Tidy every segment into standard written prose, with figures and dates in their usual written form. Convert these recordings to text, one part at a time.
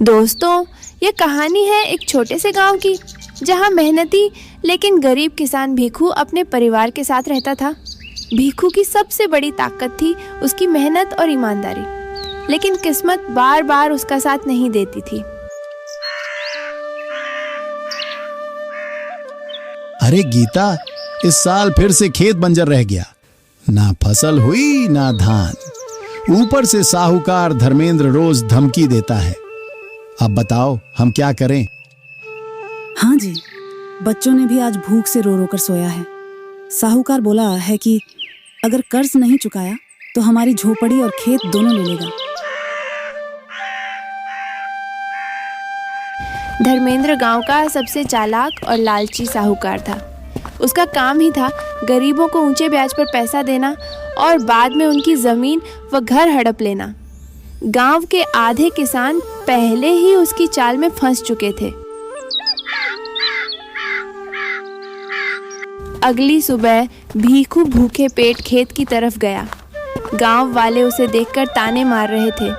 दोस्तों, ये कहानी है एक छोटे से गांव की, जहां मेहनती लेकिन गरीब किसान भीखू अपने परिवार के साथ रहता था। भीखू की सबसे बड़ी ताकत थी उसकी मेहनत और ईमानदारी, लेकिन किस्मत बार बार उसका साथ नहीं देती थी। अरे गीता, इस साल फिर से खेत बंजर रह गया। ना फसल हुई ना धान, ऊपर से साहूकार धर्मेंद्र रोज धमकी देता है। अब बताओ हम क्या करें? हाँ जी, बच्चों ने भी आज भूख से रो रो कर सोया है। साहूकार बोला है कि अगर कर्ज नहीं चुकाया तो हमारी झोपड़ी और खेत दोनों ले लेगा। धर्मेंद्र गांव का सबसे चालाक और लालची साहूकार था। उसका काम ही था गरीबों को ऊंचे ब्याज पर पैसा देना और बाद में उनकी जमीन व घर हड़प लेना। गांव के आधे किसान पहले ही उसकी चाल में फंस चुके थे। अगली सुबह भीखू भूखे पेट खेत की तरफ गया। गांव वाले उसे देखकर ताने मार रहे थे।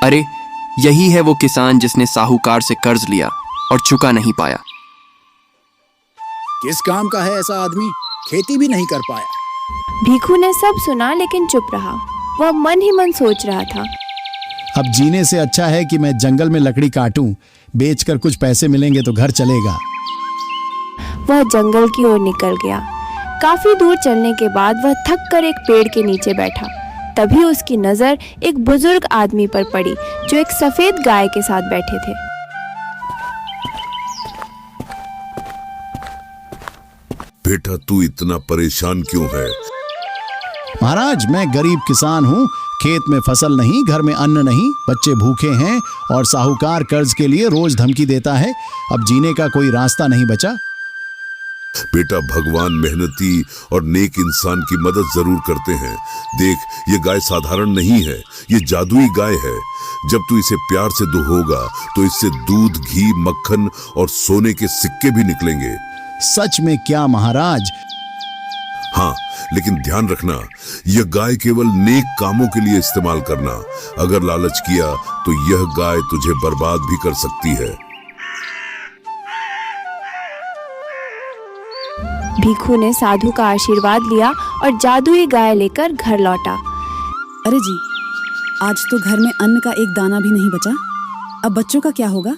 अरे, यही है वो किसान जिसने साहूकार से कर्ज लिया और चुका नहीं पाया। किस काम का है ऐसा आदमी? खेती भी नहीं कर पाया। भीखू ने सब सुना लेकिन चुप रहा। वह मन ही मन सोच रहा था, अब जीने से अच्छा है कि मैं जंगल में लकड़ी काटूं, बेचकर कुछ पैसे मिलेंगे तो घर चलेगा। वह जंगल की ओर निकल गया। काफी दूर चलने के बाद वह थक कर एक पेड़ के नीचे बैठा। तभी उसकी नजर एक बुजुर्ग आदमी पर पड़ी जो एक सफेद गाय के साथ बैठे थे। बेटा, तू इतना परेशान क्यों है? महाराज, मैं गरीब किसान हूँ। खेत में फसल नहीं, घर में अन्न नहीं, बच्चे भूखे हैं और साहूकार कर्ज के लिए रोज धमकी देता है। अब जीने का कोई रास्ता नहीं बचा। बेटा, भगवान मेहनती और नेक इंसान की मदद जरूर करते हैं। देख, ये गाय साधारण नहीं है, ये जादुई गाय है। जब तू इसे प्यार से दुहोगा तो इससे दूध, घी, मक्खन और सोने के सिक्के भी निकलेंगे। सच में क्या महाराज? हाँ, लेकिन ध्यान रखना, यह गाय केवल नेक कामों के लिए इस्तेमाल करना। अगर लालच किया तो यह गाय तुझे बर्बाद भी कर सकती है। भीखू ने साधु का आशीर्वाद लिया और जादुई गाय लेकर घर लौटा। अरे जी, आज तो घर में अन्न का एक दाना भी नहीं बचा। अब बच्चों का क्या होगा?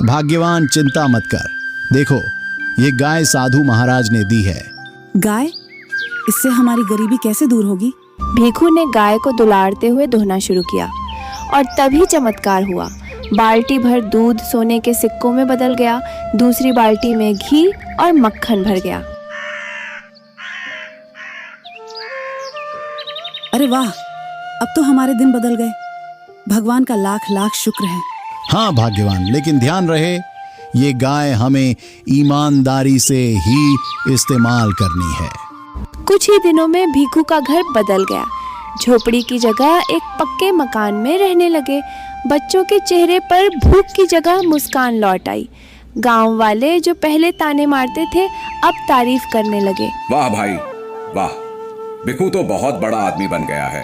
भाग्यवान, चिंता मत कर। देखो, ये गाय साधु महाराज ने दी है। गाय? इससे हमारी गरीबी कैसे दूर होगी? भीखू ने गाय को दुलारते हुए धोना शुरू किया और तभी चमत्कार हुआ। बाल्टी भर दूध सोने के सिक्कों में बदल गया। दूसरी बाल्टी में घी और मक्खन भर गया। अरे वाह, अब तो हमारे दिन बदल गए। भगवान का लाख लाख शुक्र है। हाँ भाग्यवान, लेकिन ध्यान रहे, ये गाय हमें ईमानदारी से ही इस्तेमाल करनी है। कुछ ही दिनों में भीखू का घर बदल गया। झोपड़ी की जगह एक पक्के मकान में रहने लगे। बच्चों के चेहरे पर भूख की जगह मुस्कान लौट आई। गांव वाले जो पहले ताने मारते थे अब तारीफ करने लगे। वाह भाई वाह, भीखू तो बहुत बड़ा आदमी बन गया है,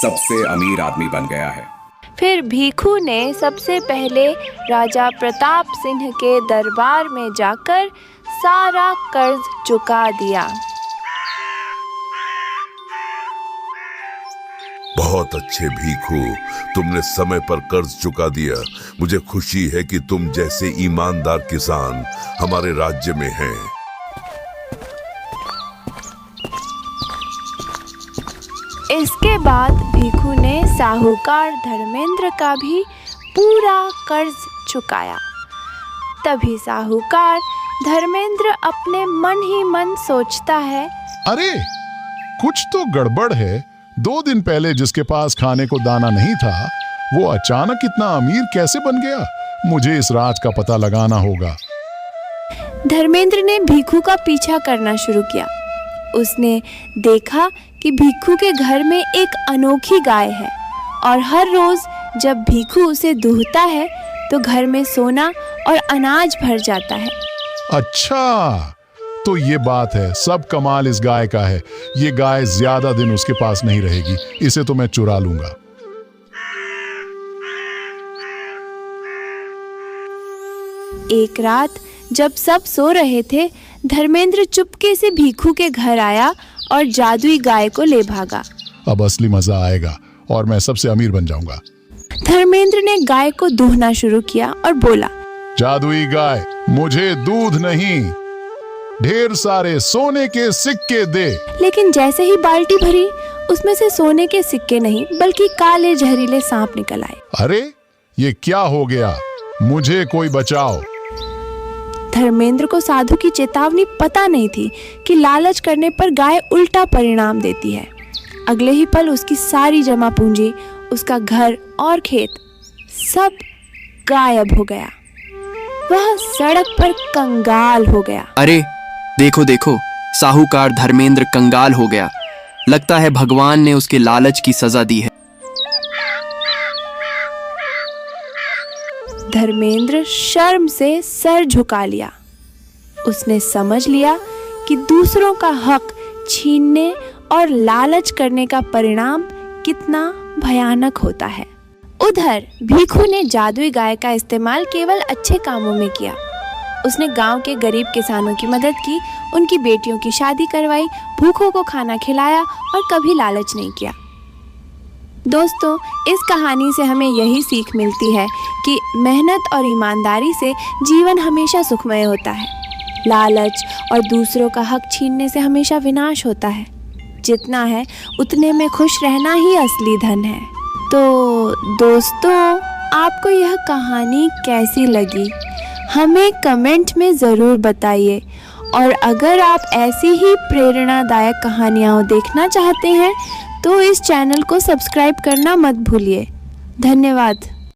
सबसे अमीर आदमी बन गया है। फिर भीखू ने सबसे पहले राजा प्रताप सिंह के दरबार में जाकर सारा कर्ज चुका दिया। बहुत अच्छे भीखू, तुमने समय पर कर्ज चुका दिया। मुझे खुशी है कि तुम जैसे ईमानदार किसान हमारे राज्य में हैं। इसके बाद भीखू ने साहूकार धर्मेंद्र का भी पूरा कर्ज चुकाया। तभी साहूकार धर्मेंद्र अपने मन ही मन सोचता है, अरे कुछ तो गड़बड़ है। 2 दिन पहले जिसके पास खाने को दाना नहीं था, वो अचानक इतना अमीर कैसे बन गया? मुझे इस राज का पता लगाना होगा। धर्मेंद्र ने भीखू का पीछा करना शुरू किया। उसने देखा कि भीखू के घर में एक अनोखी गाय है और हर रोज जब भीखू उसे दूहता है तो घर में सोना और अनाज भर जाता है। अच्छा, तो ये बात है, सब कमाल इस गाय का है। ये गाय ज्यादा दिन उसके पास नहीं रहेगी, इसे तो मैं चुरा लूंगा। एक रात जब सब सो रहे थे, धर्मेंद्र चुपके से भीखू के घर आया और जादुई गाय को ले भागा। अब असली मजा आएगा और मैं सबसे अमीर बन जाऊंगा। धर्मेंद्र ने गाय को दूहना शुरू किया और बोला, जादुई गाय, मुझे दूध नहीं, ढेर सारे सोने के सिक्के दे। लेकिन जैसे ही बाल्टी भरी, उसमें से सोने के सिक्के नहीं बल्कि काले जहरीले सांप निकल आए। अरे ये क्या हो गया? मुझे कोई बचाओ। धर्मेंद्र को साधु की चेतावनी पता नहीं थी कि लालच करने पर गाय उल्टा परिणाम देती है। अगले ही पल उसकी सारी जमा पूंजी, उसका घर और खेत सब गायब हो गया। वह सड़क पर कंगाल हो गया। अरे देखो देखो, साहूकार धर्मेंद्र कंगाल हो गया। लगता है भगवान ने उसके लालच की सजा दी है। धर्मेंद्र शर्म से सर झुका लिया। उसने समझ लिया कि दूसरों का हक छीनने और लालच करने का परिणाम कितना भयानक होता है। उधर भीखू ने जादुई गाय का इस्तेमाल केवल अच्छे कामों में किया। उसने गांव के गरीब किसानों की मदद की, उनकी बेटियों की शादी करवाई, भूखों को खाना खिलाया और कभी लालच नहीं किया। दोस्तों, इस कहानी से हमें यही सीख मिलती है कि मेहनत और ईमानदारी से जीवन हमेशा सुखमय होता है। लालच और दूसरों का हक छीनने से हमेशा विनाश होता है। जितना है उतने में खुश रहना ही असली धन है। तो दोस्तों, आपको यह कहानी कैसी लगी हमें कमेंट में ज़रूर बताइए। और अगर आप ऐसी ही प्रेरणादायक कहानियाँ देखना चाहते हैं तो इस चैनल को सब्सक्राइब करना मत भूलिए। धन्यवाद।